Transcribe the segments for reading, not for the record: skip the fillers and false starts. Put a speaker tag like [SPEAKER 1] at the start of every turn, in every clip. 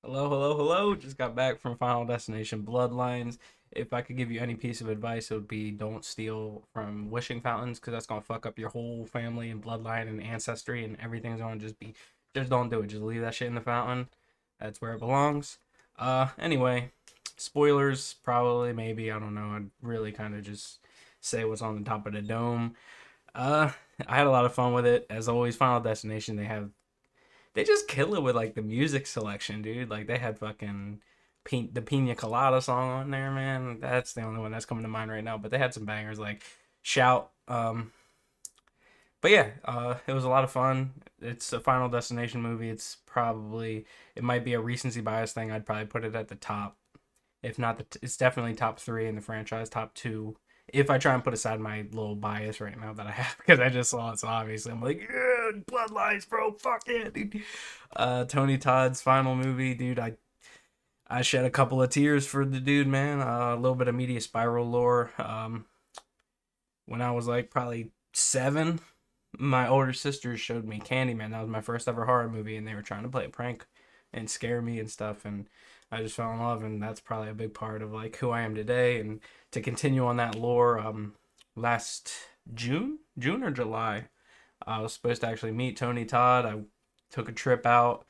[SPEAKER 1] Hello, hello, hello. Just got back from Final Destination Bloodlines. If I could give you any piece of advice, it would be don't steal from wishing fountains because that's going to fuck up your whole family and bloodline and ancestry and everything's going to just don't do it. Just leave that shit in the fountain. That's where it belongs. Anyway, spoilers, probably, maybe, I don't know. I'd really kind of just say what's on the top of the dome. Uh, I had a lot of fun with it. As always, Final Destination, they just kill it with like the music selection, dude. Like they had fucking the Pina Colada song on there, man. That's the only one that's coming to mind right now. But they had some bangers like Shout. But yeah, it was a lot of fun. It's a Final Destination movie. It might be a recency bias thing. I'd probably put it at the top, if not it's definitely top three in the franchise, top two. If I try and put aside my little bias right now that I have because I just saw it, so obviously I'm like, yeah, Bloodlines, bro, fuck yeah, dude. Tony Todd's final movie, dude. I shed a couple of tears for the dude, man. A little bit of media spiral lore. When I was like probably 7, my older sisters showed me Candyman. That was my first ever horror movie, and they were trying to play a prank and scare me and stuff. And I just fell in love, and that's probably a big part of like who I am today. And to continue on that lore, last June or July, I was supposed to actually meet Tony Todd. I took a trip out.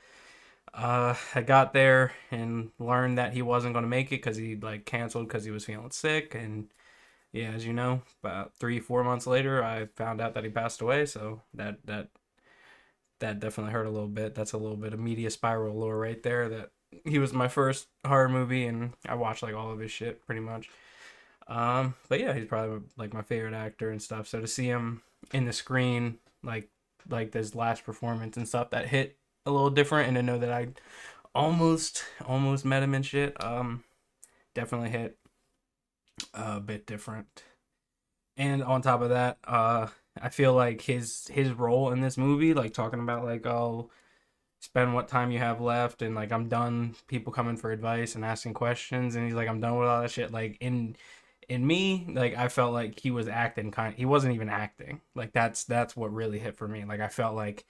[SPEAKER 1] I got there and learned that he wasn't going to make it because he like canceled because he was feeling sick. And yeah, as you know, about 3 4 months later, I found out that he passed away. So that definitely hurt a little bit. That's a little bit of media spiral lore right there. That he was my first horror movie, and I watched like all of his shit pretty much. But yeah, he's probably like my favorite actor and stuff. So to see him in the screen, like this last performance and stuff, that hit a little different, and to know that I almost met him and shit, definitely hit a bit different. And on top of that, I feel like his role in this movie, like talking about like, oh, spend what time you have left, and like I'm done people coming for advice and asking questions, and he's like, I'm done with all that shit. Like in me, like I felt like he was acting he wasn't even acting. Like that's what really hit for me. Like I felt like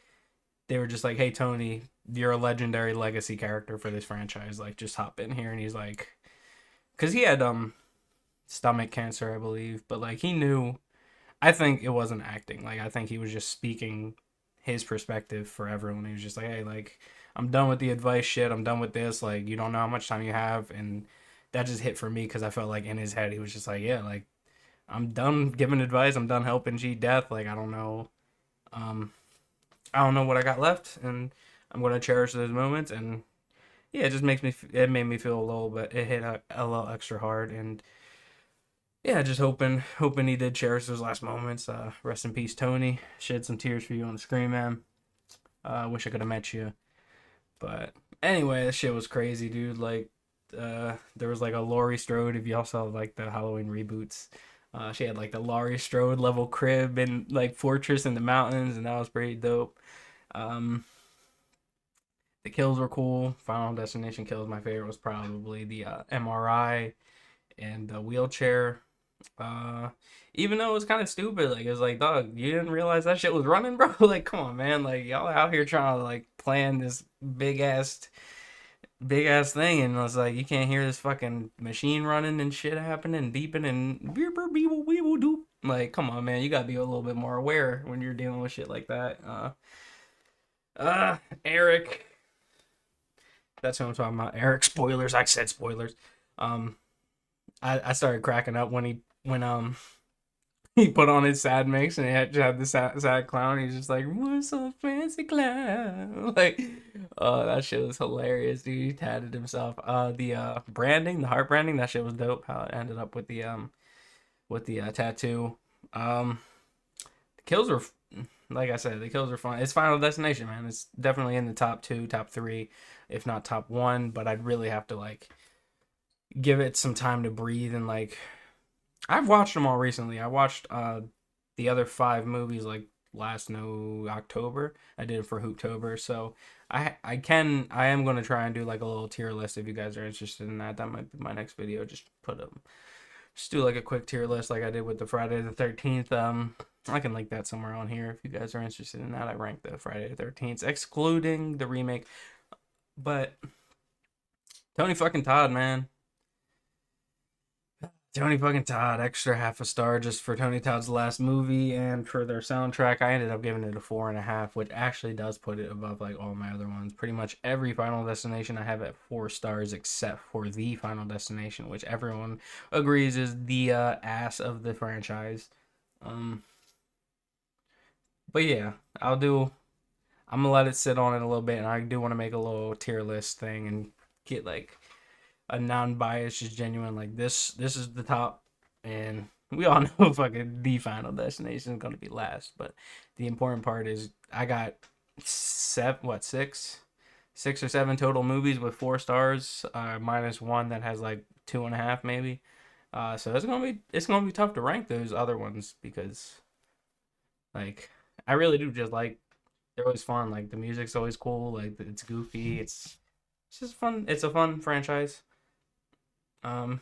[SPEAKER 1] they were just like, hey Tony, you're a legendary legacy character for this franchise. Like just hop in here. And he's like, because he had stomach cancer, I believe, but like he knew. I think it wasn't acting. Like I think he was just speaking his perspective for everyone. He was just like, hey, like I'm done with the advice shit. I'm done with this. Like you don't know how much time you have, and that just hit for me because I felt like in his head he was just like, yeah, like I'm done giving advice. I'm done helping G Death. Like um, I don't know what I got left, and I'm gonna cherish those moments. And yeah, it just makes me. It made me feel a little bit. It hit a little extra hard, and yeah, just hoping he did cherish those last moments. Rest in peace, Tony. Shed some tears for you on the screen, man. I wish I could have met you, but anyway, that shit was crazy, dude. Like, there was like a Laurie Strode. If y'all saw like the Halloween reboots, she had like the Laurie Strode level crib and like fortress in the mountains, and that was pretty dope. Um, the kills were cool. Final Destination kills. My favorite was probably the MRI and the wheelchair. Uh, Even though it was kind of stupid, like it was like, dog, you didn't realize that shit was running, bro. Like, come on, man. Like y'all out here trying to like plan this big ass thing, and it's like you can't hear this fucking machine running and shit happening, beeping and beep beep beep beep doop. Like, come on, man. You gotta be a little bit more aware when you're dealing with shit like that. Eric. That's what I'm talking about. Eric. Spoilers. I said spoilers. Um, I started cracking up when he put on his sad mix and he had the sad clown. He's just like, "What's a fancy clown?" Like, that shit was hilarious, dude. He tatted himself. The branding, the heart branding, that shit was dope. How it ended up with the tattoo. Um, the kills were, like I said, the kills were fun. It's Final Destination, man. It's definitely in the top two, top three, if not top one. But I'd really have to like give it some time to breathe and like I've watched them all recently. I watched the other 5 movies like last no October. I did it for Hooptober, so I am gonna try and do like a little tier list if you guys are interested in that. That might be my next video. Just do like a quick tier list like I did with the Friday the 13th. I can link that somewhere on here if you guys are interested in that. I ranked the Friday the 13th excluding the remake, but Tony fucking Todd, man. Tony fucking Todd, extra half a star just for Tony Todd's last movie and for their soundtrack. I ended up giving it a 4.5, which actually does put it above like all my other ones. Pretty much every Final Destination I have at 4 stars except for the Final Destination, which everyone agrees is the ass of the franchise. Um, but yeah, I'll do. I'm gonna let it sit on it a little bit, and I do want to make a little tier list thing and get like a non-biased, just genuine. Like this is the top, and we all know fucking the Final Destination is gonna be last. But the important part is I got six or seven total movies with 4 stars, minus one that has like 2.5 maybe. So it's gonna be tough to rank those other ones because like I really do just like they're always fun. Like the music's always cool. Like it's goofy. It's just fun. It's a fun franchise. Um,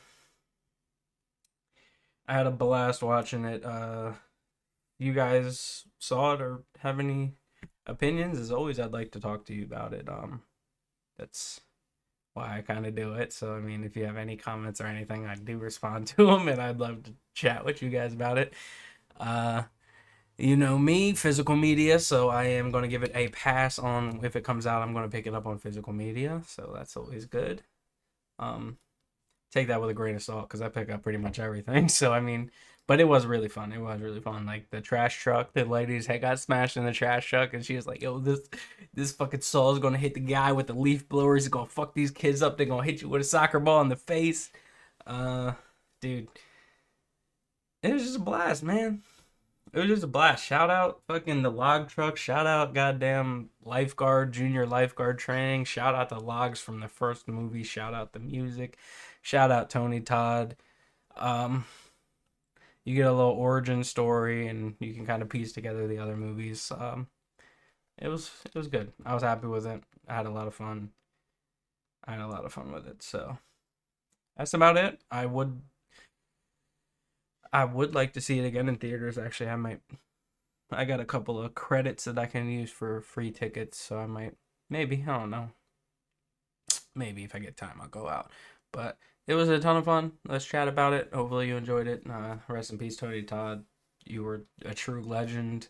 [SPEAKER 1] I had a blast watching it. You guys saw it or have any opinions? As always, I'd like to talk to you about it. That's why I kind of do it. So I mean, if you have any comments or anything, I do respond to them, and I'd love to chat with you guys about it. Uh, you know me, physical media, so I am going to give it a pass on if it comes out. I'm going to pick it up on physical media, so that's always good. Um, Take that with a grain of salt because I pick up pretty much everything. So I mean, but it was really fun. It was really fun. Like the trash truck, the lady's head got smashed in the trash truck, and she was like, "Yo, this fucking saw is gonna hit the guy with the leaf blower. He's gonna fuck these kids up. They're gonna hit you with a soccer ball in the face." Uh, Dude, it was just a blast, man. It was just a blast. Shout out fucking the log truck. Shout out goddamn lifeguard, junior lifeguard training. Shout out the logs from the first movie. Shout out the music. Shout out Tony Todd. Um, you get a little origin story, and you can kind of piece together the other movies. It was good. I was happy with it. I had a lot of fun. I had a lot of fun with it. So that's about it. I would like to see it again in theaters. Actually, I might. I got a couple of credits that I can use for free tickets, so I might. Maybe I don't know. Maybe if I get time, I'll go out. But it was a ton of fun. Let's chat about it. Hopefully you enjoyed it. Rest in peace, Tony Todd. You were a true legend.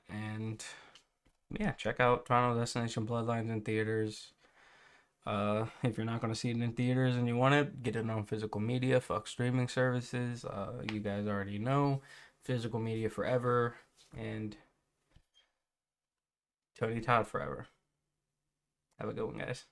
[SPEAKER 1] And yeah, check out Final Destination Bloodlines in theaters. If you're not gonna see it in theaters and you want it, get it on physical media. Fuck streaming services. You guys already know, physical media forever, and Tony Todd forever. Have a good one, guys.